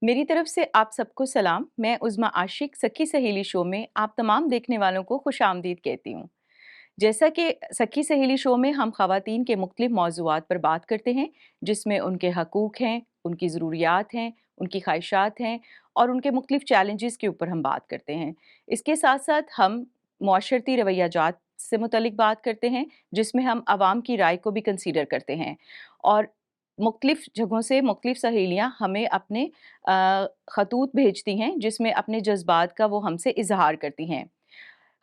मेरी तरफ से आप सबको सलाम। मैं उज़्मा आशिक सखी सहेली शो में आप तमाम देखने वालों को खुशामदीद कहती हूँ। जैसा कि सखी सहेली शो में हम ख़वातीन के मुख्तलिफ़ मौज़ूआत पर बात करते हैं, जिसमें उनके हकूक़ हैं, उनकी ज़रूरियात हैं, उनकी ख़्वाहिशात हैं और उनके मुख्तलिफ़ चैलेंजेस के ऊपर हम बात करते हैं। इसके साथ-साथ हम मुआशरती रवैयाजात से मुतल्लिक बात करते हैं, जिसमें हम आवाम की राय को भी कंसीडर करते हैं और मुख्तलिफ़ जगहों से मुख्तलिफ़ सहेलियाँ हमें अपने ख़तूत भेजती हैं, जिसमें अपने जज़्बात का वो हमसे इज़हार करती हैं।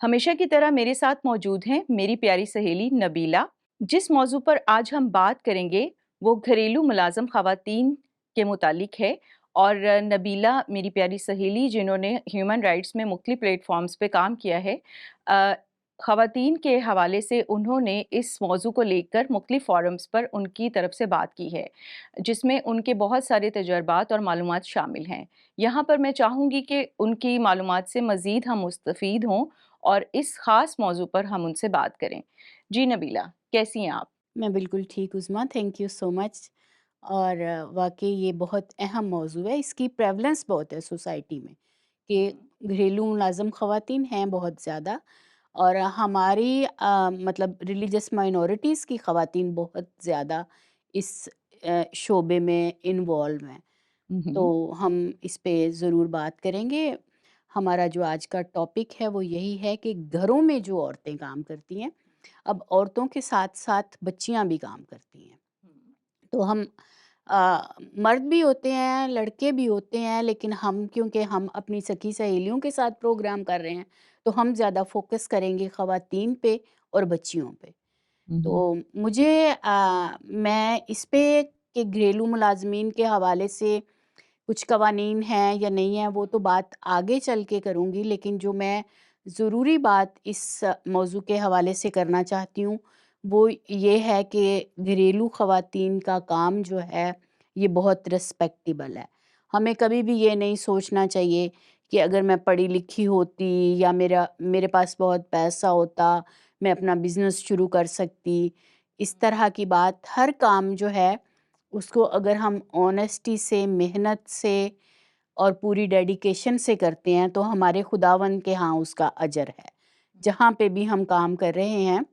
हमेशा की तरह मेरे साथ मौजूद हैं मेरी प्यारी सहेली नबीला। जिस मौजू पर आज हम बात करेंगे वो घरेलू मुलाज़म ख़वातीन के मुतालिक है और नबीला मेरी प्यारी सहेली जिन्होंने ह्यूमन राइट्स में मुख्तलिफ़ प्लेटफ़ॉर्म्स पे काम किया है। ख़वातीन के हवाले से उन्होंने इस मौजू को लेकर मुख्तलिफ़ फ़ोरम्स पर उनकी तरफ से बात की है, जिसमें उनके बहुत सारे तजुर्बात और मालूमात शामिल हैं। यहाँ पर मैं चाहूँगी कि उनकी मालूमात से मज़ीद हम मुस्तफ़ीद हों और इस ख़ास मौज़ू पर हम उनसे बात करें। जी नबीला, कैसी हैं आप? मैं बिल्कुल ठीक उज़्मा, थैंक यू सो मच। और वाक़ई ये बहुत अहम मौज़ू है, इसकी प्रेवलेंस बहुत है सोसाइटी में कि घरेलू मुलाज़िम ख़वातीन हैं बहुत ज़्यादा। और हमारी मतलब रिलीजियस माइनॉरिटीज़ की ख़वातीन बहुत ज़्यादा इस शोबे में इन्वॉल्व हैं। हुँ, तो हुँ। हम इस पे ज़रूर बात करेंगे। हमारा जो आज का टॉपिक है वो यही है कि घरों में जो औरतें काम करती हैं, अब औरतों के साथ-साथ बच्चियाँ भी काम करती हैं। तो हम मर्द भी होते हैं, लड़के भी होते हैं, लेकिन हम क्योंकि हम अपनी सखी सहेलियों के साथ प्रोग्राम कर रहे हैं, तो हम ज़्यादा फ़ोकस करेंगे ख़वातीन पे और बच्चियों पे। हुँ, हुँ। तो मुझे मैं इस पे कि घरेलू मुलाज़मीन के हवाले से कुछ कवानीन हैं या नहीं हैं, वो तो बात आगे चल के करूँगी, लेकिन जो मैं ज़रूरी बात इस मौज़ू के हवाले से करना चाहती हूँ, वो ये है कि घरेलू ख़वातीन का काम जो है, ये बहुत रिस्पेक्टेबल है। हमें कभी भी ये नहीं सोचना चाहिए कि अगर मैं पढ़ी-लिखी होती या मेरा मेरे पास बहुत पैसा होता, मैं अपना बिज़नेस शुरू कर सकती। इस तरह की बात हर काम जो है उसको अगर हम ऑनेस्टी से, मेहनत से और पूरी डेडिकेशन से करते हैं, तो हमारे खुदावंद के यहाँ उसका अजर है। जहाँ पे भी हम काम कर रहे हैं,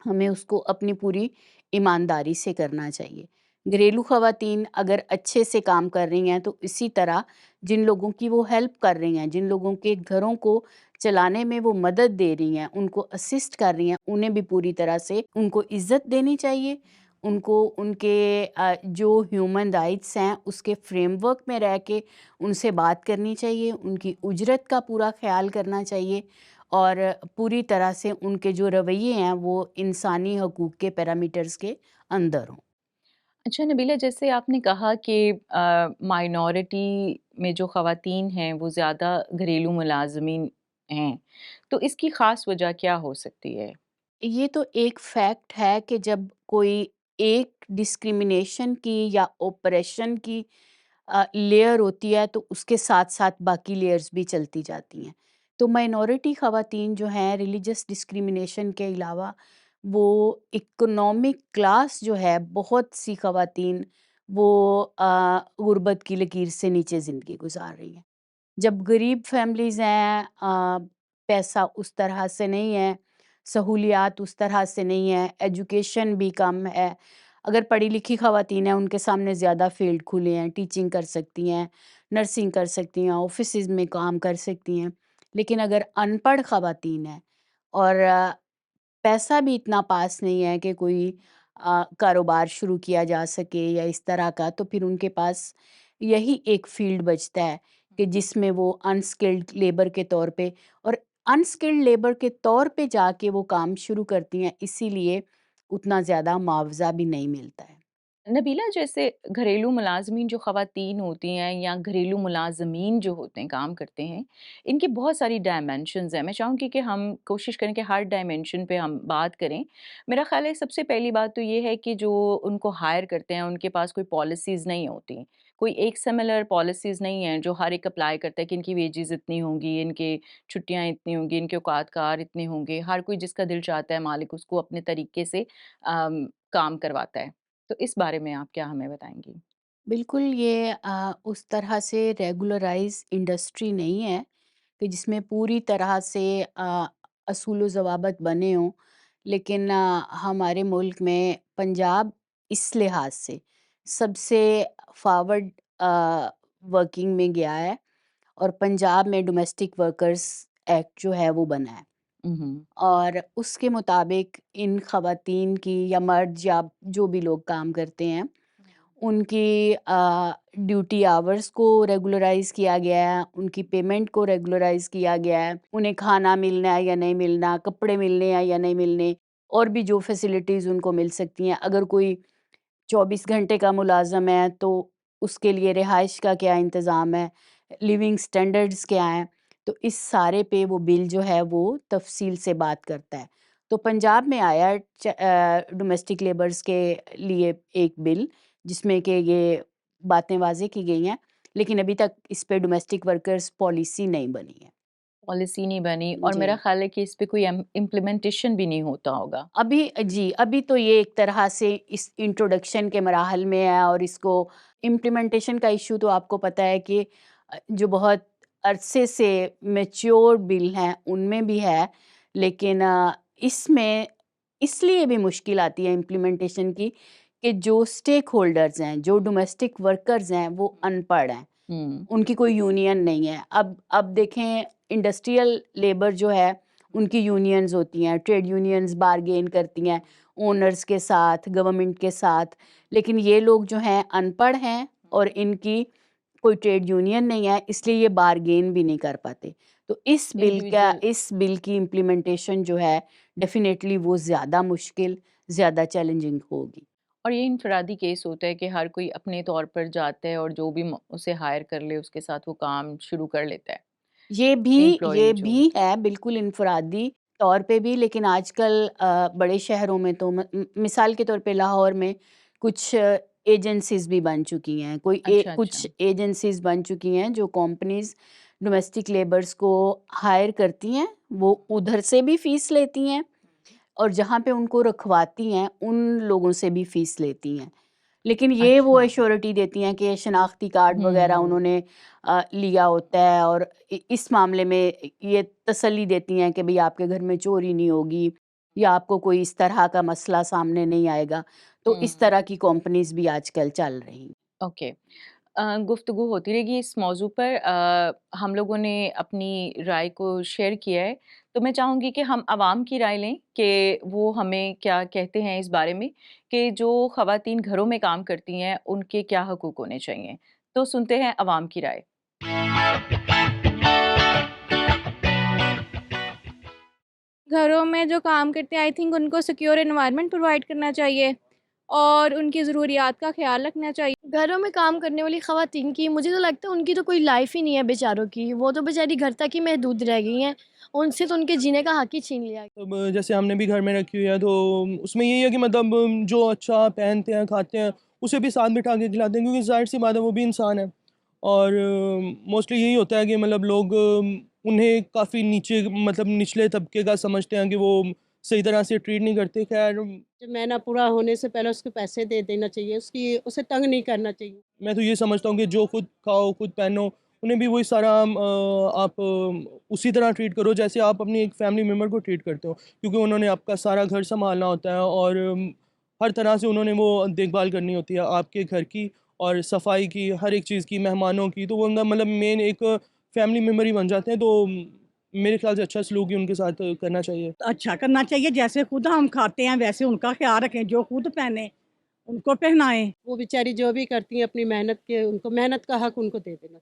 हमें उसको अपनी पूरी ईमानदारी से करना चाहिए। घरेलू ख़वातीन अगर अच्छे से काम कर रही हैं, तो इसी तरह जिन लोगों की वो हेल्प कर रही हैं, जिन लोगों के घरों को चलाने में वो मदद दे रही हैं, उनको असिस्ट कर रही हैं, उन्हें भी पूरी तरह से उनको इज़्ज़त देनी चाहिए। उनको उनके जो ह्यूमन राइट्स हैं, उसके फ्रेमवर्क में रह के उनसे बात करनी चाहिए, उनकी उजरत का पूरा ख़्याल करना चाहिए और पूरी तरह से उनके जो रवैये हैं वो इंसानी हकूक़ के पैरामीटर्स के अंदर हों। अच्छा नबीला, जैसे आपने कहा कि माइनॉरिटी में जो ख़वातीन हैं वो ज़्यादा घरेलू मुलाज़मीन हैं, तो इसकी ख़ास वजह क्या हो सकती है? ये तो एक फैक्ट है कि जब कोई एक डिस्क्रिमिनेशन की या ऑपरेशन की लेयर होती है, तो उसके साथ-साथ बाकी लेयर्स भी चलती जाती हैं। तो माइनॉरिटी ख़वातीन जो हैं रिलीजियस डिस्क्रिमिनेशन के अलावा वो इकोनॉमिक क्लास जो है बहुत सी ख़वातीन वो गुर्बत की लकीर से नीचे ज़िंदगी गुज़ार रही हैं। जब गरीब फैमिलीज़ हैं, पैसा उस तरह से नहीं है, सहूलियात उस तरह से नहीं है, एजुकेशन भी कम है। अगर पढ़ी-लिखी ख़वातीन हैं, उनके सामने ज़्यादा फ़ील्ड खुले हैं, टीचिंग कर सकती हैं, नर्सिंग कर सकती हैं, ऑफ़िसेज़ में काम कर सकती हैं। लेकिन अगर अनपढ़ ख़वातीन हैं और पैसा भी इतना पास नहीं है कि कोई कारोबार शुरू किया जा सके या इस तरह का, तो फिर उनके पास यही एक फ़ील्ड बचता है कि जिसमें वो अनस्किल्ड लेबर के तौर पे और अनस्किल्ड लेबर के तौर पे जाके वो काम शुरू करती हैं, इसीलिए उतना ज़्यादा मुआवज़ा भी नहीं मिलता है। नबीला, जैसे घरेलू मुलाज़मीन जो ख़वातीन होती हैं या घरेलू मुलाज़मीन जो होते हैं, काम करते हैं, इनकी बहुत सारी डायमेंशंस हैं। मैं चाहूँगी कि हम कोशिश करें कि हर डायमेंशन पे हम बात करें। मेरा ख़्याल है सबसे पहली बात तो ये है कि जो उनको हायर करते हैं, उनके पास कोई पॉलिसीज़ नहीं होती। कोई एक सिमिलर पॉलिसीज़ नहीं है जो हर एक अप्लाई करता है कि इनकी वेजेज़ इतनी होंगी, इनकी छुट्टियाँ इतनी होंगी, इनके औकात-कार इतने होंगे। हर कोई जिसका दिल चाहता है मालिक उसको अपने तरीके से काम करवाता है। तो इस बारे में आप क्या हमें बताएँगी? बिल्कुल ये उस तरह से रेगुलराइज़ इंडस्ट्री नहीं है कि जिसमें पूरी तरह से असूल व ज़वाबित बने हों। लेकिन हमारे मुल्क में पंजाब इस लिहाज से सबसे फॉरवर्ड वर्किंग में गया है और पंजाब में डोमेस्टिक वर्कर्स एक्ट जो है वो बना है। हम्म। और उसके मुताबिक इन ख़वातीन की या मर्द या जो भी लोग काम करते हैं, उनकी ड्यूटी आवर्स को रेगुलराइज़ किया गया है, उनकी पेमेंट को रेगुलराइज़ किया गया है, उन्हें खाना मिलना है या नहीं मिलना, कपड़े मिलने हैं या नहीं मिलने, और भी जो फैसिलिटीज़ उनको मिल सकती हैं। अगर कोई 24 घंटे का मुलाज़म है तो उसके लिए रिहाइश का क्या इंतज़ाम है, लिविंग स्टैंडर्ड्स क्या हैं। तो इस सारे पे वो बिल जो है वो तफ़सील से बात करता है। तो पंजाब में आया है डोमेस्टिक लेबर्स के लिए एक बिल, जिसमें कि ये बातें वाज़ेह की गई हैं, लेकिन अभी तक इस पे डोमेस्टिक वर्कर्स पॉलिसी नहीं बनी है। पॉलिसी नहीं बनी और जी। मेरा ख़्याल है कि इस पे कोई इम्प्लीमेंटेशन भी नहीं होता होगा। अभी तो ये एक तरह से इस इंट्रोडक्शन के मराहल में है, और इसको इम्प्लीमेंटेशन का इश्यू तो आपको पता है कि जो बहुत अरसे से मैच्योर बिल हैं उनमें भी है। लेकिन इसमें इसलिए भी मुश्किल आती है इम्प्लीमेंटेशन की कि जो स्टेक होल्डर्स हैं, जो डोमेस्टिक वर्कर्स हैं, वो अनपढ़ हैं। हुँ। उनकी कोई यूनियन नहीं है। अब देखें, इंडस्ट्रियल लेबर जो है उनकी यूनियंस होती हैं, ट्रेड यूनियंस बारगेन करती हैं ओनर्स के साथ, गवर्नमेंट के साथ। लेकिन ये लोग जो हैं अनपढ़ हैं और इनकी कोई ट्रेड यूनियन नहीं है, इसलिए ये बारगेन भी नहीं कर पाते। तो इंडिविजुअल इस बिल की इम्प्लीमेंटेशन जो है डेफ़िनेटली वो ज़्यादा मुश्किल, ज़्यादा चैलेंजिंग होगी। और ये इनफ़रादी केस होता है कि हर कोई अपने तौर पर जाता है और जो भी उसे हायर कर ले उसके साथ वो काम शुरू कर लेता है। ये एम्प्लॉई जो भी है बिल्कुल इनफ़रादी तौर पे भी, लेकिन आजकल बड़े शहरों में तो मिसाल के तौर पे लाहौर में कुछ एजेंसीज़ भी बन चुकी हैं। अच्छा, अच्छा। कुछ एजेंसीज़ बन चुकी हैं जो कंपनीज़ डोमेस्टिक लेबर्स को हायर करती हैं, वो उधर से भी फ़ीस लेती हैं और जहाँ पे उनको रखवाती हैं, उन लोगों से भी फ़ीस लेती हैं। लेकिन ये वो अच्छा। एश्योरिटी देती हैं कि शनाख्ती कार्ड वग़ैरह हुँ, उन्होंने लिया होता है, और इस मामले में ये तसल्ली देती हैं कि भई आपके घर में चोरी नहीं होगी या आपको कोई इस तरह का मसला सामने नहीं आएगा। तो हुँ। इस तरह की कंपनीज़ भी आजकल चल रही हैं। ओके। गुफ्तगू होती रहेगी इस मौज़ू पर। हम लोगों ने अपनी राय को शेयर किया है, तो मैं चाहूँगी कि हम आवाम की राय लें कि वो हमें क्या कहते हैं इस बारे में कि जो ख़वातीन घरों में काम करती हैं, उनके क्या हकूक़ होने चाहिए। तो सुनते हैं आवाम की राय। घरों में जो काम करते हैं आई थिंक उनको सिक्योर एनवायरनमेंट प्रोवाइड करना चाहिए और उनकी ज़रूरियात का ख़्याल रखना चाहिए। घरों में काम करने वाली ख़वातीन की मुझे तो लगता है उनकी तो कोई लाइफ ही नहीं है बेचारों की। वो तो बेचारी घर तक ही महदूद रह गई हैं। उनसे तो उनके जीने का हक़ ही छीन लिया गया। अब जैसे हमने भी घर में रखी हुई है तो उसमें यही है कि मतलब जो अच्छा पहनते हैं, खाते हैं, उसे भी साथ बिठा के खिलाते हैं क्योंकि ज़ाहिर-सी बात है वो भी इंसान है। और मोस्टली यही होता है कि मतलब लोग उन्हें काफ़ी नीचे मतलब निचले तबके का समझते हैं कि वो सही तरह से ट्रीट नहीं करते। ख़ैर जब महीना पूरा होने से पहले उसको पैसे दे देना चाहिए, उसकी उसे तंग नहीं करना चाहिए। मैं तो ये समझता हूँ कि जो खुद खाओ, खुद पहनो, उन्हें भी वही सारा आप उसी तरह ट्रीट करो जैसे आप अपनी एक फैमिली मेंबर को ट्रीट करते हो। क्योंकि उन्होंने आपका सारा घर सँभालना होता है और हर तरह से उन्होंने वो देखभाल करनी होती है आपके घर की और सफाई की, हर एक चीज़ की, मेहमानों की। तो वो उनका मतलब मेन एक फैमिली मेंबर ही बन जाते हैं। तो मेरे ख़्याल से अच्छा सलूक ही उनके साथ करना चाहिए। अच्छा करना चाहिए, जैसे खुद हम खाते हैं वैसे उनका ख्याल रखें, जो खुद पहने उनको पहनाएं। वो बेचारी जो भी करती हैं अपनी मेहनत के उनको मेहनत का हक उनको दे देना।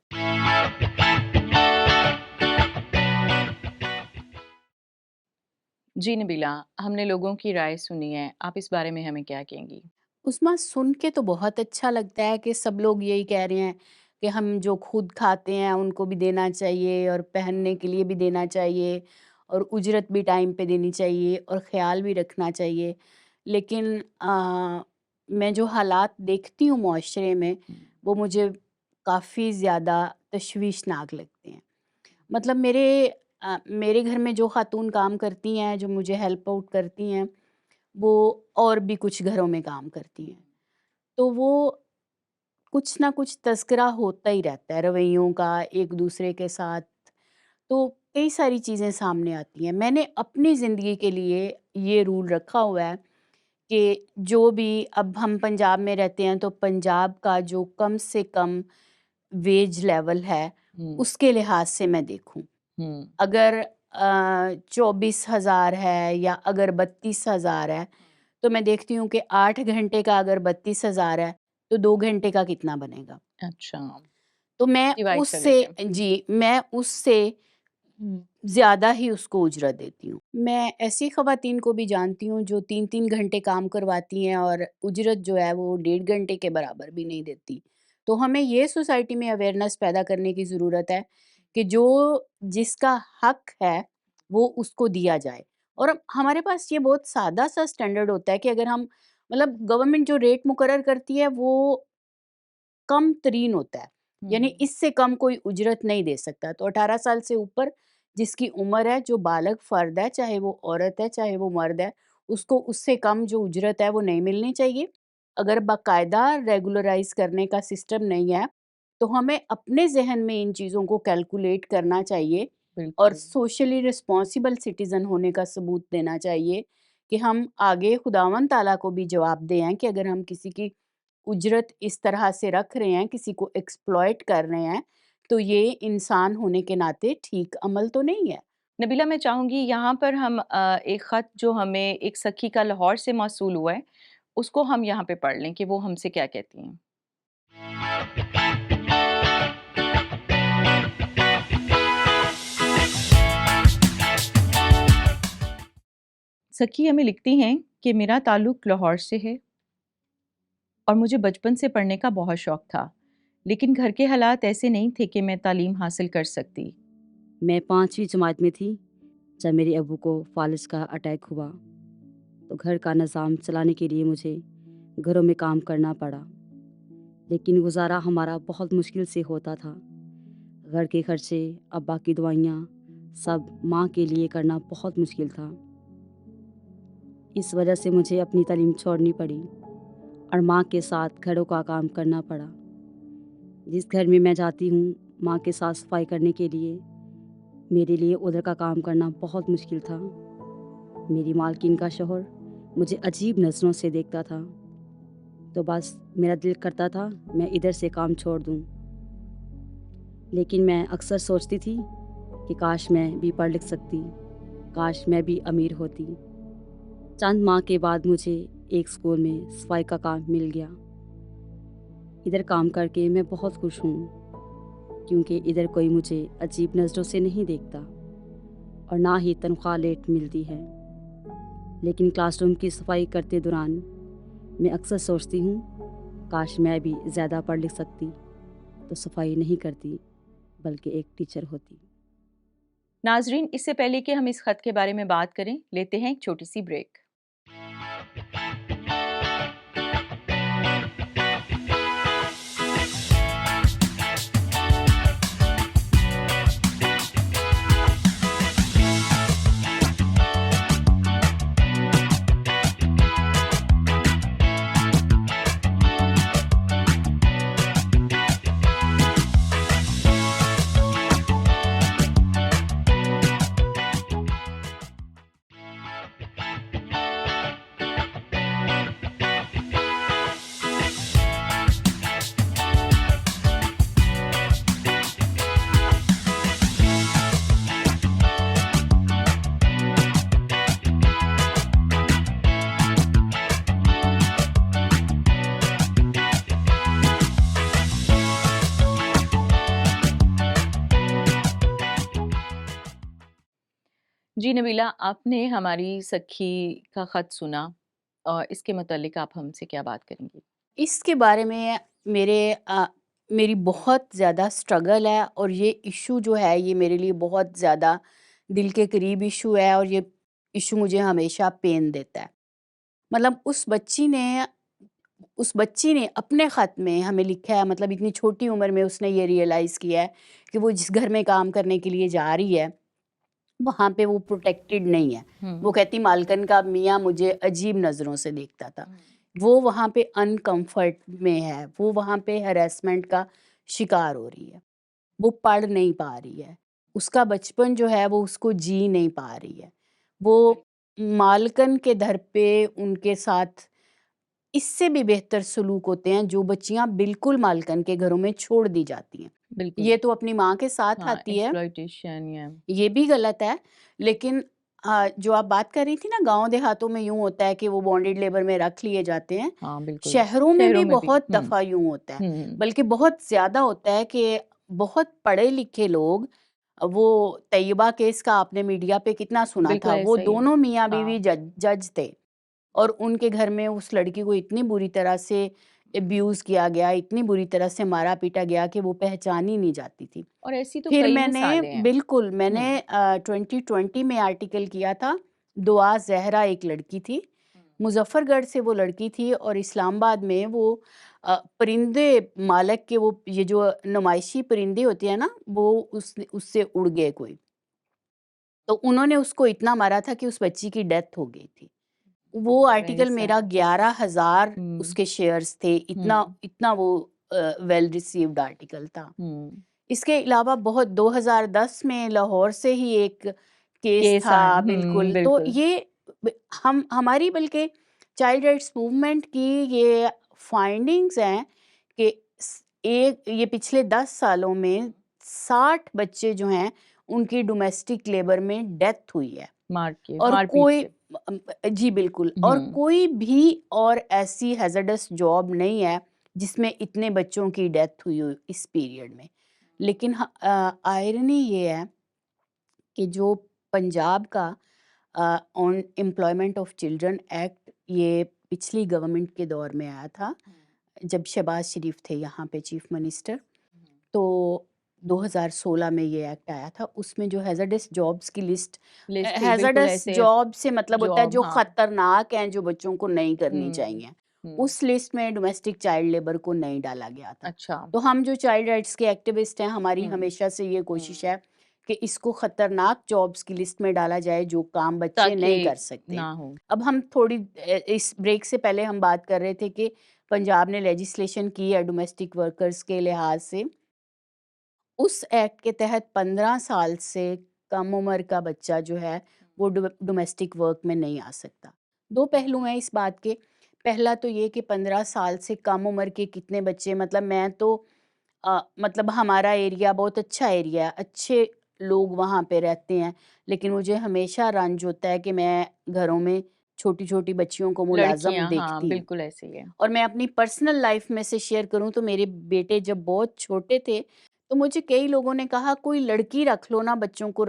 जी नबीला, हमने लोगों की राय सुनी है। आप इस बारे में हमें क्या कहेंगी? उस्मा, सुन के तो बहुत अच्छा लगता है कि सब लोग यही कह रहे हैं कि हम जो खुद खाते हैं उनको भी देना चाहिए और पहनने के लिए भी देना चाहिए और उजरत भी टाइम पे देनी चाहिए और ख़्याल भी रखना चाहिए। लेकिन मैं जो हालात देखती हूँ मुआशरे में, हुँ। वो मुझे काफ़ी ज़्यादा तशवीशनाक लगते हैं। मतलब मेरे घर में जो ख़ातून काम करती हैं, जो मुझे हेल्प आउट करती हैं, वो और भी कुछ घरों में काम करती हैं। तो वो कुछ ना कुछ तज़किरा होता ही रहता है रवैयों का एक दूसरे के साथ। तो कई सारी चीज़ें सामने आती हैं। मैंने अपनी ज़िंदगी के लिए ये रूल रखा हुआ है कि जो भी, अब हम पंजाब में रहते हैं तो पंजाब का जो कम से कम वेज लेवल है हुँ, उसके लिहाज से मैं देखूं। हुँ, अगर 24,000 है या अगर 32,000 है, तो मैं देखती हूँ कि 8 घंटे का अगर 32,000 है तो 2 घंटे का कितना बनेगा। अच्छा, तो मैं डिवाइड कर उससे, लेते हैं। जी, मैं उससे ज़्यादा ही उसको उजरत देती हूँ। मैं ऐसी ख़वातीन को भी जानती हूँ जो 3-3 घंटे काम करवाती हैं और उजरत जो है वो 1.5 घंटे के बराबर भी नहीं देती। तो हमें ये सोसाइटी में अवेयरनेस पैदा करने की ज़रूरत है कि जो जिसका हक है वो उसको दिया जाए। और हमारे पास ये बहुत सादा सा स्टैंडर्ड होता है कि अगर हम, मतलब गवर्नमेंट जो रेट मुकर्रर करती है वो कम तरीन होता है, यानी हुँ, इससे कम कोई उजरत नहीं दे सकता। तो 18 साल से ऊपर जिसकी उम्र है, जो बालग फ़र्द है, चाहे वो औरत है, चाहे वो मर्द है, उसको उससे कम जो उजरत है वो नहीं मिलनी चाहिए। अगर बाकायदा रेगुलराइज़ करने का सिस्टम नहीं है, तो हमें अपने ज़हन में इन चीज़ों को कैलकुलेट करना चाहिए और बिल्कुल। सोशली रिस्पॉन्सिबल सिटीज़न होने का सबूत देना चाहिए कि हम आगे खुदावंद ताला को भी जवाबदेह हैं कि अगर हम किसी की उजरत इस तरह से रख रहे हैं, किसी को एक्सप्लॉइट कर रहे हैं, तो ये इंसान होने के नाते ठीक अमल तो नहीं है। नबीला मैं चाहूँगी यहाँ पर हम एक ख़त जो हमें एक सखी का लाहौर से मौसूल हुआ है, उसको हम यहाँ पे पढ़ लें कि वो हमसे क्या कहती हैं। सखी हमें लिखती हैं कि मेरा ताल्लुक़ लाहौर से है और मुझे बचपन से पढ़ने का बहुत शौक़ था, लेकिन घर के हालात ऐसे नहीं थे कि मैं तालीम हासिल कर सकती। मैं 5वीं जमात में थी जब मेरे अब्बू को फालिज का अटैक हुआ। तो घर का निज़ाम चलाने के लिए मुझे घरों में काम करना पड़ा, लेकिन गुजारा हमारा बहुत मुश्किल से होता था। घर के खर्चे, अब्बा की दवाइयाँ, सब माँ के लिए करना बहुत मुश्किल था। इस वजह से मुझे अपनी तालीम छोड़नी पड़ी और माँ के साथ घरों का काम करना पड़ा। जिस घर में मैं जाती हूँ माँ के साथ सफाई करने के लिए, मेरे लिए उधर का काम करना बहुत मुश्किल था। मेरी मालकिन का शौहर मुझे अजीब नज़रों से देखता था, तो बस मेरा दिल करता था मैं इधर से काम छोड़ दूँ। लेकिन मैं अक्सर सोचती थी कि काश मैं भी पढ़ लिख सकती, काश मैं भी अमीर होती। चंद माह के बाद मुझे एक स्कूल में सफाई का काम मिल गया। इधर काम करके मैं बहुत खुश हूँ, क्योंकि इधर कोई मुझे अजीब नज़रों से नहीं देखता और ना ही तनख्वाह लेट मिलती है। लेकिन क्लासरूम की सफाई करते दौरान मैं अक्सर सोचती हूँ काश मैं भी ज़्यादा पढ़ लिख सकती, तो सफाई नहीं करती बल्कि एक टीचर होती। नाज़रीन, इससे पहले कि हम इस ख़त के बारे में बात करें, लेते हैं एक छोटी-सी ब्रेक। जी नबीला, आपने हमारी सखी का ख़त सुना और इसके मुतालिक आप हमसे क्या बात करेंगी? इसके बारे में मेरी बहुत ज़्यादा स्ट्रगल है और ये इशू जो है ये मेरे लिए बहुत ज़्यादा दिल के करीब इशू है और ये इशू मुझे हमेशा पेन देता है। मतलब उस बच्ची ने अपने ख़त में हमें लिखा है, मतलब इतनी छोटी उम्र में उसने ये रियलाइज़ किया है कि वो जिस घर में काम करने के लिए जा रही है, वहाँ पे वो प्रोटेक्टेड नहीं है। वो हुँ, कहती मालकन का मियाँ मुझे अजीब नज़रों से देखता था। वो वहाँ पे अनकंफर्ट में है, वो वहाँ पे हैरेसमेंट का शिकार हो रही है, वो पढ़ नहीं पा रही है, उसका बचपन जो है वो उसको जी नहीं पा रही है, वो मालकन के दर पे उनके साथ इससे भी बेहतर सलूक होते हैं जो बच्चियां बिल्कुल मालकन के घरों में छोड़ दी जाती हैं। बिल्कुल। ये तो अपनी माँ के साथ हाँ, आती है, एक्सप्लॉयटेशन या ये भी गलत है। लेकिन जो आप बात कर रही थी ना, गांव देहातों में यूं होता है कि वो बॉन्डेड लेबर में रख लिए जाते हैं, हाँ, बिल्कुल। शहरों में भी शहरों में भी। बहुत दफा यूं होता है, हुँ, बल्कि बहुत ज्यादा होता है कि बहुत पढ़े लिखे लोग, वो तैयबा केस का आपने मीडिया पे कितना सुना बिल्कुल था, वो ऐसा ही है। दोनों मियाँ हाँ, बीवी जज थे और उनके घर में उस लड़की को इतनी बुरी तरह से अब्यूज़ किया गया, इतनी बुरी तरह से मारा-पीटा गया कि वो पहचानी नहीं जाती थी। और ऐसी तो फिर कई मैंने मिसालें हैं। बिल्कुल, हुँ, मैंने 2020 में आर्टिकल किया था, दुआ ज़हरा एक लड़की थी, मुज़फ़्फ़रगढ़ से वो लड़की थी और इस्लामाबाद में वो परिंदे मालक के वो ये जो नुमाइशी परिंदे होते हैं ना, वो उससे उड़ गए कोई। तो उन्होंने उसको इतना मारा था कि उस बच्ची की डेथ हो गई थी। वो वेरी आर्टिकल सैड। मेरा 11,000 हुँ, उसके शेयर्स थे, इतना हुँ, इतना वो वेल रिसीव्ड आर्टिकल था। हुँ। इसके अलावा बहुत 2010 में लाहौर से ही एक केस केस आए था, बिल्कुल। तो बिल्कुल। ये हम हमारी बल्कि चाइल्ड राइट्स मूवमेंट की ये फाइंडिंग्स हैं कि एक ये पिछले 10 सालों में 60 बच्चे जो हैं उनकी डोमेस्टिक लेबर में डेथ हुई है मार के, और मार-पीट कोई के। जी बिल्कुल, और हुँ, कोई भी और ऐसी हैज़र्डस जॉब नहीं है जिसमें इतने बच्चों की डेथ हुई हो इस पीरियड में। लेकिन आयरनी ये है कि जो पंजाब का on employment of children act, ये पिछली गवर्नमेंट के दौर में आया था, जब शहबाज शरीफ थे यहाँ पे चीफ मिनिस्टर। तो 2016 में ये एक्ट आया था, उसमें जो हैज़र्डस जॉब्स की लिस्ट, लिस्ट थी बिल्कुल हैज़र्डस ऐसे जॉब से मतलब होता है जॉब जो हाँ। खतरनाक हैं, जो बच्चों को नहीं करनी हुँ, चाहिए। हुँ। उस लिस्ट में डोमेस्टिक चाइल्ड लेबर को नहीं डाला गया था। अच्छा। तो हम जो चाइल्ड राइट्स के एक्टिविस्ट हैं, हमारी हुँ, हमेशा से ये कोशिश हुँ। है कि इसको खतरनाक जॉब्स की लिस्ट में डाला जाए जो काम बच्चे ताकि नहीं कर सकते। ना हो। अब हम थोड़ी इस ब्रेक से पहले हम बात कर रहे थे कि पंजाब ने लेजिस्लेशन की है डोमेस्टिक वर्कर्स के लिहाज से। उस एक्ट के तहत 15 साल से कम उम्र का बच्चा जो है वो डोमेस्टिक वर्क में नहीं आ सकता। दो पहलू हैं इस बात के। पहला तो ये कि 15 साल से कम उम्र के कितने बच्चे, मतलब मैं तो मतलब हमारा एरिया बहुत अच्छा एरिया है, अच्छे लोग वहाँ पे रहते हैं, लेकिन मुझे हमेशा रंज होता है कि मैं घरों में छोटी-छोटी बच्चियों को मुलाज़म लड़कियाँ हाँ, देखती हूँ। बिल्कुल ऐसे ही है। और मैं अपनी पर्सनल लाइफ में से शेयर करूं तो मेरे बेटे जब बहुत छोटे थे तो मुझे कई लोगों ने कहा कोई लड़की रख लो ना बच्चों को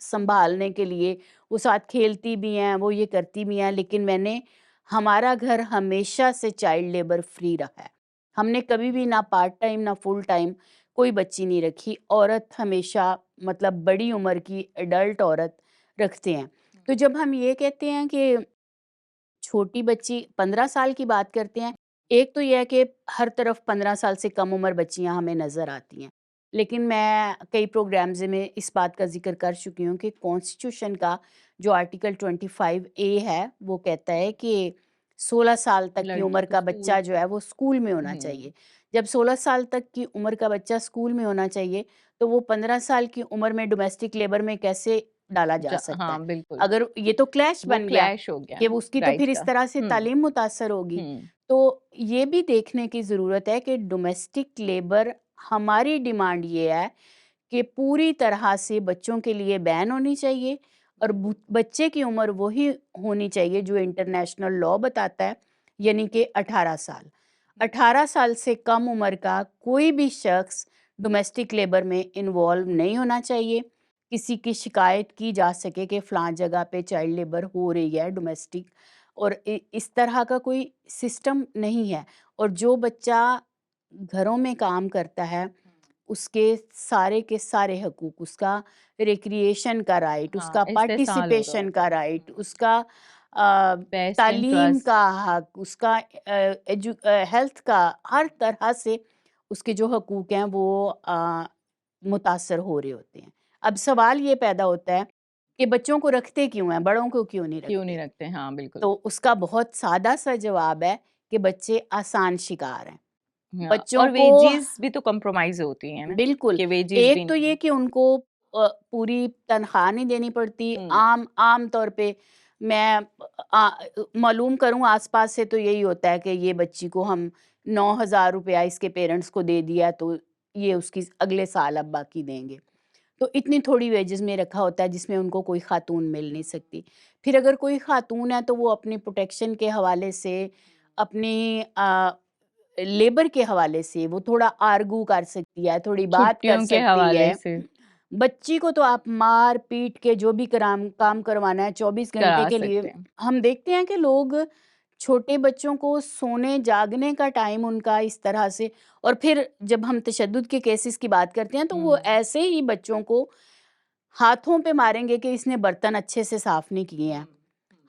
संभालने के लिए, वो साथ खेलती भी हैं, वो ये करती भी हैं। लेकिन मैंने, हमारा घर हमेशा से चाइल्ड लेबर फ्री रहा है, हमने कभी भी ना पार्ट टाइम ना फुल टाइम कोई बच्ची नहीं रखी। औरत हमेशा, मतलब बड़ी उम्र की एडल्ट औरत रखते हैं। तो जब हम ये कहते हैं कि छोटी बच्ची 15 साल की बात करते हैं। एक तो ये है कि हर तरफ 15 साल से कम उम्र बच्चियाँ हमें नज़र आती हैं। लेकिन मैं कई प्रोग्राम्स में इस बात का ज़िक्र कर चुकी हूँ कि कॉन्स्टिट्यूशन का जो आर्टिकल 25 ए है, वो कहता है कि 16 साल तक की लड़की उम्र को का स्कूल बच्चा जो है वो स्कूल में होना हुँ, चाहिए। जब 16 साल तक की उम्र का बच्चा स्कूल में होना चाहिए, तो वो 15 साल की उम्र में डोमेस्टिक लेबर में कैसे डाला जा सकता है? हाँ, बिल्कुल। अगर ये तो क्लैश वो बन गया क्लैश हो गया कि वो उसकी तो फिर राइट्स इस का। तरह से हुँ, तालीम मुतासर होगी। हुँ। तो ये भी देखने की ज़रूरत है कि डोमेस्टिक लेबर, हमारी डिमांड ये है कि पूरी तरह से बच्चों के लिए बैन होनी चाहिए और बच्चे की उम्र वही होनी चाहिए जो इंटरनेशनल लॉ बताता है, यानी कि 18 साल। 18 साल से कम उम्र का कोई भी शख्स डोमेस्टिक लेबर में इन्वॉल्व नहीं होना चाहिए। किसी की शिकायत की जा सके कि फ़लाँ जगह पे चाइल्ड लेबर हो रही है डोमेस्टिक, और इस तरह का कोई सिस्टम नहीं है। और जो बच्चा घरों में काम करता है, उसके सारे के सारे हकूक, उसका रिक्रिएशन का राइट, हाँ, उसका इस्तेसाल होगा पार्टिसिपेशन का उसका। राइट, हुँ। उसका बेस्ट तालीम इंटरेस्ट का हक, उसका हेल्थ का, हर तरह से उसके जो हकूक हैं वो मुतासर हो रहे होते हैं। अब सवाल ये पैदा होता है कि बच्चों को रखते क्यों हैं, बड़ों को क्यों नहीं क्यों नहीं रखते? रखते? हाँ, बिल्कुल। तो उसका बहुत सादा सा जवाब है कि बच्चे आसान शिकार हैं। हाँ, बच्चों और को वेजेस भी तो कम्प्रोमाइज होती हैं ना बिल्कुल, कि वेजेस भी एक तो नहीं ये है। कि उनको पूरी तनख्वाह नहीं देनी पड़ती। हम्म। आम तौर पे मैं मालूम करूँ आस-पास से तो यही होता है कि ये बच्ची को हम 9,000 रुपया इसके पेरेंट्स को दे दिया तो ये उसकी अगले साल अब बाकी देंगे। तो इतनी थोड़ी वेजेस में रखा होता है जिसमें उनको कोई खातून मिल नहीं सकती। फिर अगर कोई खातून है तो वो अपनी प्रोटेक्शन के हवाले से, अपनी लेबर के हवाले से वो थोड़ा आर्गू कर सकती है, थोड़ी बात कर छुट्टियों के सकती हवाले है। से बच्ची को तो आप मार-पीट के जो भी कराम काम करवाना है 24 घंटे करा के लिए सकते हैं। हम देखते हैं कि लोग छोटे बच्चों को सोने-जागने का टाइम उनका इस तरह से और फिर जब हम तशद्दुद के केसेस की बात करते हैं तो वो ऐसे ही बच्चों को हाथों पे मारेंगे कि इसने बर्तन अच्छे से साफ नहीं किए हैं।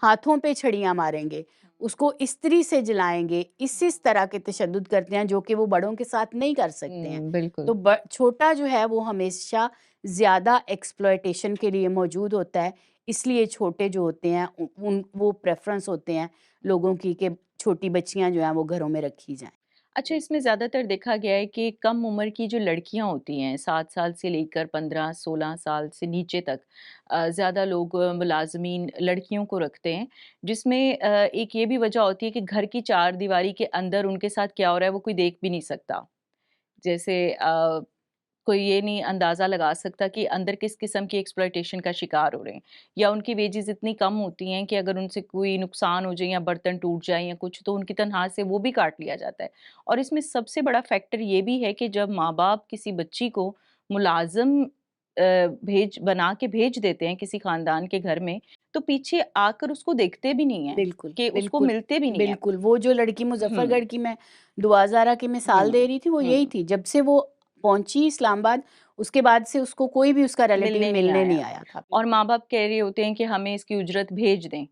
हाथों पे छड़ियाँ मारेंगे, उसको इस्त्री से जलाएँगे, इस तरह के तशद्दुद करते हैं जो कि वो बड़ों के साथ नहीं कर सकते हैं। बिल्कुल। तो ब छोटा जो है वो हमेशा ज़्यादा एक्सप्लॉयटेशन के लिए मौजूद होता है, इसलिए छोटे जो होते हैं उ उन वो प्रेफ़रेंस होते हैं लोगों की कि छोटी बच्चियाँ जो हैं वो घरों में रखी जाएँ। अच्छा, इसमें ज़्यादातर देखा गया है कि कम उम्र की जो लड़कियां होती हैं 7 साल से लेकर 15-16 साल से नीचे तक ज़्यादा लोग मुलाजमीन लड़कियों को रखते हैं, जिसमें एक ये भी वजह होती है कि घर की चार दीवारी के अंदर उनके साथ क्या हो रहा है वो कोई देख भी नहीं सकता। जैसे कोई ये नहीं अंदाज़ा लगा सकता कि अंदर किस किस्म की एक्सप्लॉयटेशन का शिकार हो रहे हैं, या उनकी वेजेस इतनी कम होती हैं कि अगर उनसे कोई नुकसान हो जाए या बर्तन टूट जाए या कुछ तो उनकी तनख्वाह से वो भी काट लिया जाता है। और इसमें सबसे बड़ा फैक्टर ये भी है कि जब माँ-बाप किसी बच्ची को मुलाज़िम भेज बना के भेज देते हैं किसी ख़ानदान के घर में, तो पीछे आकर उसको देखते भी नहीं हैं, बिल्कुल, कि उसको बिल्कुल, मिलते भी नहीं हैं। बिल्कुल। वो जो लड़की हुँ, मुज़फ़्फ़रगढ़ की मैं दुआ ज़ारा की मिसाल हुँ, दे रही थी, वो यही हुँ। थी। जब से वो पहुँची इस्लामाबाद, उसके बाद से उसको कोई भी उसका रिलेटिव मिलने नहीं मिलने नहीं आया, आया था। और बिल्कुल। माँ-बाप कह रहे होते हैं कि हमें इसकी उजरत भेज दें।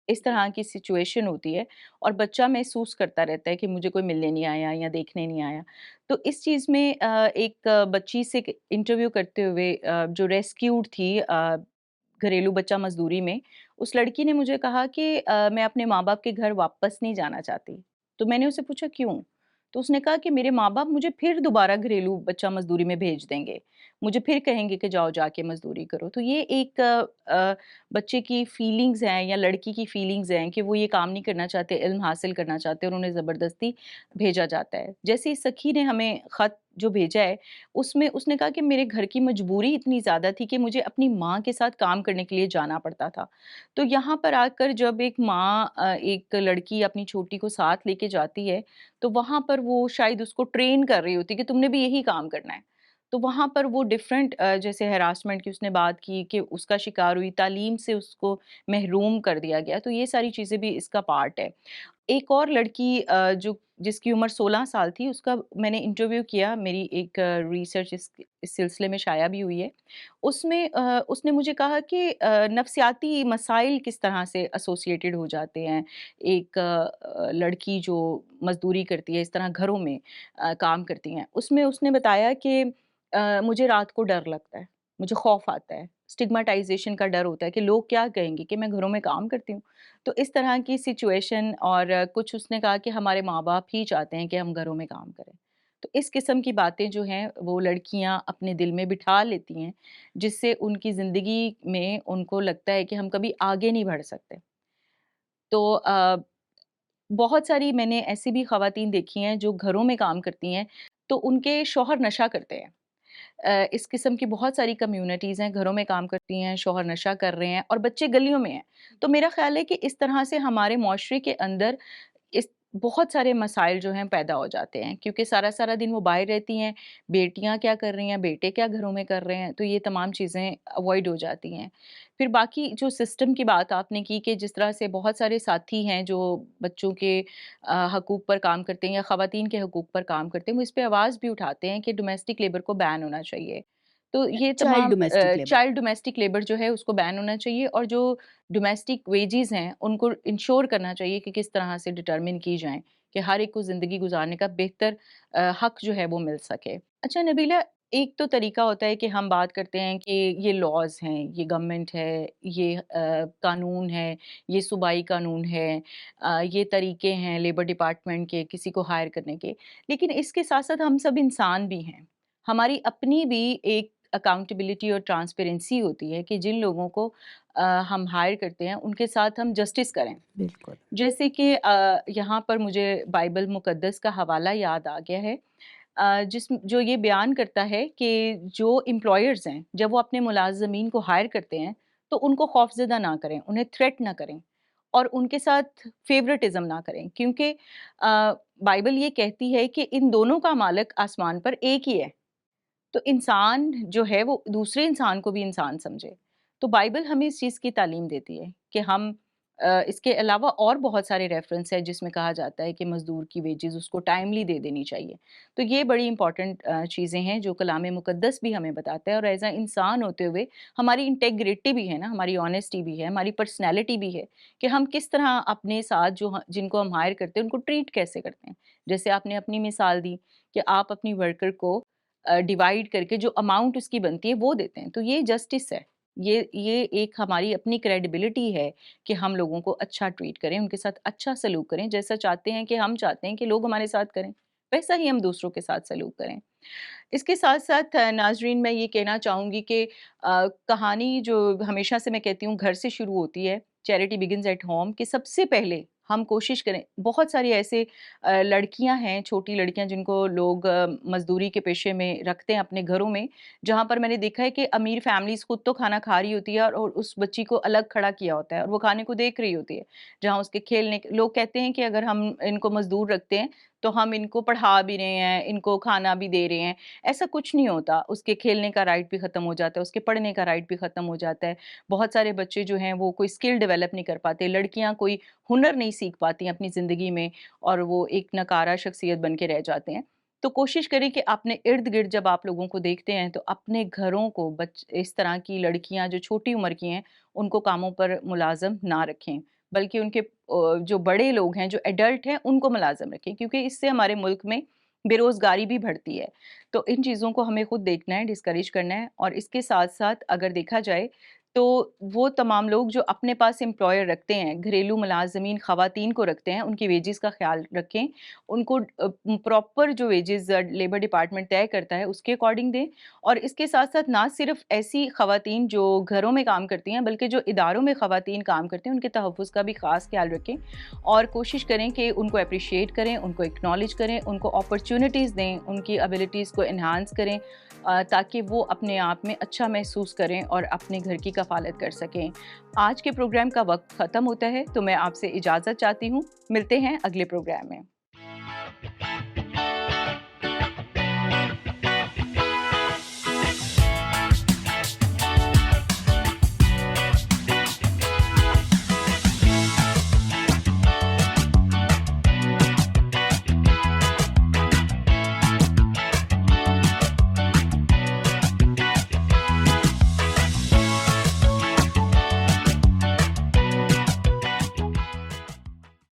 इस तरह की सिचुएशन होती है और बच्चा महसूस करता रहता है कि मुझे कोई मिलने नहीं आया या देखने नहीं आया। तो इस चीज़ में एक बच्ची से क इंटरव्यू करते हुए जो रेस्क्यूड थी घरेलू बच्चा मज़दूरी में, उस लड़की ने मुझे कहा कि मैं अपने माँ-बाप के घर वापस नहीं जाना चाहती। तो मैंने उससे पूछा क्यों? तो उसने कहा कि मेरे माँ-बाप मुझे फिर दोबारा घरेलू बच्चा मज़दूरी में भेज देंगे। मुझे फिर कहेंगे कि जाओ जाके मज़दूरी करो। तो ये एक बच्चे की फीलिंग्स हैं या लड़की की फीलिंग्स हैं कि वो ये काम नहीं करना चाहते, इल्म हासिल करना चाहते और उन्हें ज़बरदस्ती भेजा जाता है। जैसे इस सखी ने हमें ख़त जो भेजा है, उसमें उसने कहा कि मेरे घर की मजबूरी इतनी ज़्यादा थी कि मुझे अपनी माँ के साथ काम करने के लिए जाना पड़ता था। तो यहाँ पर आकर जब एक माँ एक लड़की अपनी छोटी को साथ लेके जाती है, तो वहाँ पर वो शायद उसको ट्रेन कर रही होती है कि तुमने भी यही काम करना है। तो वहाँ पर वो डिफरेंट जैसे हैरासमेंट की उसने बात की कि उसका शिकार हुई, तालीम से उसको महरूम कर दिया गया, तो ये सारी चीज़ें भी इसका पार्ट है। एक और लड़की जो जिसकी उम्र 16 साल थी, उसका मैंने इंटरव्यू किया, मेरी एक रिसर्च इस सिलसिले में शाया भी हुई है। उसमें उसने मुझे कहा कि नफ़्सियाती मसाइल किस तरह से एसोसिएटेड हो जाते हैं, एक लड़की जो मज़दूरी करती है, इस तरह घरों में काम करती हैं। उसमें उसने बताया कि मुझे रात को डर लगता है, मुझे खौफ़ आता है, स्टिग्मेटाइज़ेशन का डर होता है कि लोग क्या कहेंगे कि मैं घरों में काम करती हूँ। तो इस तरह की सिचुएशन और कुछ उसने कहा कि हमारे माँ-बाप ही चाहते हैं कि हम घरों में काम करें। तो इस किस्म की बातें जो हैं वो लड़कियाँ अपने दिल में बिठा लेती हैं, जिससे उनकी ज़िंदगी में उनको लगता है कि हम कभी आगे नहीं बढ़ सकते। तो बहुत सारी मैंने ऐसी भी ख़वातीन देखी हैं जो घरों में काम करती हैं, तो उनके शौहर नशा करते हैं। इस किस्म की बहुत सारी कम्युनिटीज़ हैं, घरों में काम करती हैं, शौहर नशा कर रहे हैं और बच्चे गलियों में हैं। तो मेरा ख़्याल है कि इस तरह से हमारे मुआशरे के अंदर इस बहुत सारे मसाइल जो हैं पैदा हो जाते हैं, क्योंकि सारा-सारा दिन वो बाहर रहती हैं, बेटियाँ क्या कर रही हैं, बेटे क्या घरों में कर रहे हैं, तो ये तमाम चीज़ें अवॉइड हो जाती हैं। फिर बाकी जो सिस्टम की बात आपने की कि जिस तरह से बहुत सारे साथी हैं जो बच्चों के हकूक़ पर काम करते हैं या ख़वातीन के हकूक़ पर काम करते हैं, वो इस पे आवाज़ भी उठाते हैं कि डोमेस्टिक लेबर को बैन होना चाहिए। तो ये चाइल्ड तमाम domestic labour. Child domestic labour जो है उसको बैन होना चाहिए, और जो डोमेस्टिक वेजेज़ हैं उनको इंश्योर करना चाहिए कि किस तरह से डिटरमिन की जाएँ कि हर एक को ज़िंदगी गुज़ारने का बेहतर हक़ जो है वो मिल सके। अच्छा नबीला, एक तो तरीका होता है कि हम बात करते हैं कि ये लॉज़ हैं, ये गवर्नमेंट है, ये कानून है, ये सूबाई कानून है, ये तरीके हैं लेबर डिपार्टमेंट के किसी को हायर करने के। लेकिन इसके साथ-साथ हम सब इंसान भी हैं। हमारी अपनी भी एक अकाउंटेबिलिटी और ट्रांसपेरेंसी होती है कि जिन लोगों को हम हायर करते हैं, उनके साथ हम जस्टिस करें। बिल्कुल। जैसे कि यहाँ पर मुझे बाइबल मुक़द्दस का हवाला याद आ गया है, जो ये बयान करता है कि जो एम्प्लॉयर्स हैं, जब वो अपने मुलाज़मीन को हायर करते हैं, तो उनको खौफ़ज़दा ना करें, उन्हें थ्रेट ना करें और उनके साथ फ़ेवरेटिज़्म ना करें, क्योंकि बाइबल ये कहती है कि इन दोनों का मालिक आसमान पर एक ही है। तो इंसान जो है वो दूसरे इंसान को भी इंसान समझे। तो बाइबल हमें इस चीज़ की तालीम देती है कि हम इसके अलावा और बहुत सारे रेफ़रेंस हैं जिसमें कहा जाता है कि मज़दूर की वेजेज़ उसको टाइमली दे देनी चाहिए। तो ये बड़ी इम्पोर्टेंट चीज़ें हैं जो कलाम मुक़द्दस भी हमें बताता है, और एज़ अ इंसान होते हुए हमारी इंटेग्रिटी भी है ना, हमारी ऑनेस्टी भी है, हमारी पर्सनैलिटी भी है कि हम किस तरह अपने साथ जो जिनको हम हायर करते हैं उनको ट्रीट कैसे करते हैं। जैसे आपने अपनी मिसाल दी कि आप अपनी वर्कर को डिवाइड करके जो अमाउंट उसकी बनती है वो देते हैं, तो ये जस्टिस है। ये एक हमारी अपनी क्रेडिबिलिटी है कि हम लोगों को अच्छा ट्रीट करें, उनके साथ अच्छा सलूक करें, जैसा चाहते हैं कि हम चाहते हैं कि लोग हमारे साथ करें, वैसा ही हम दूसरों के साथ सलूक करें। इसके साथ-साथ नाज़रीन, मैं ये कहना चाहूँगी कि कहानी जो हमेशा से मैं कहती हूँ घर से शुरू होती है, चैरिटी बिगिन्स एट होम, कि सबसे पहले हम कोशिश करें। बहुत सारी ऐसे लड़कियाँ हैं, छोटी लड़कियाँ जिनको लोग मज़दूरी के पेशे में रखते हैं अपने घरों में, जहाँ पर मैंने देखा है कि अमीर फैमिलीज़ खुद तो खाना खा रही होती है और उस बच्ची को अलग खड़ा किया होता है और वो खाने को देख रही होती है। जहाँ उसके खेलने लोग कहते हैं कि अगर हम इनको मज़दूर रखते हैं, तो हम इनको पढ़ा भी रहे हैं, इनको खाना भी दे रहे हैं। ऐसा कुछ नहीं होता, उसके खेलने का राइट भी ख़त्म हो जाता है, उसके पढ़ने का राइट भी ख़त्म हो जाता है। बहुत सारे बच्चे जो हैं वो कोई स्किल डेवलप नहीं कर पाते, लड़कियाँ कोई हुनर नहीं सीख पाती हैं अपनी ज़िंदगी में और वो एक नकारा शख्सियत बन के रह जाते हैं। तो कोशिश करें कि अपने इर्द-गिर्द जब आप लोगों को देखते हैं तो अपने घरों को इस तरह की लड़कियाँ जो छोटी उम्र की हैं, उनको कामों पर मुलाज़म ना रखें, बल्कि उनके जो बड़े लोग हैं, जो एडल्ट हैं, उनको मुलाज़म रखें, क्योंकि इससे हमारे मुल्क में बेरोज़गारी भी बढ़ती है। तो इन चीज़ों को हमें खुद देखना है, डिस्करेज करना है, और इसके साथ-साथ अगर देखा जाए तो वो तमाम लोग जो अपने पास एम्प्लॉयर रखते हैं, घरेलू मुलाज़मीन ख़वातीन को रखते हैं, उनकी वेजेज़ का ख़्याल रखें। उनको प्रॉपर जो वेजेज़ लेबर डिपार्टमेंट तय करता है उसके अकॉर्डिंग दें, और इसके साथ-साथ ना सिर्फ़ ऐसी ख़वातीन जो घरों में काम करती हैं, बल्कि जो इदारों में ख़वातीन काम करते हैं, उनके तहफ़्फ़ुज़ का भी ख़ास ख़्याल रखें और कोशिश करें कि उनको एप्रिशिएट करें, उनको एक्नॉलेज करें, उनको अपॉर्च्युनिटीज़ दें, उनकी एबिलिटीज़ को एनहांस करें, ताकि वो अपने आप में अच्छा महसूस करें और अपने घर की कफ़ालत कर सकें। आज के प्रोग्राम का वक्त ख़त्म होता है, तो मैं आपसे इजाज़त चाहती हूँ। मिलते हैं अगले प्रोग्राम में।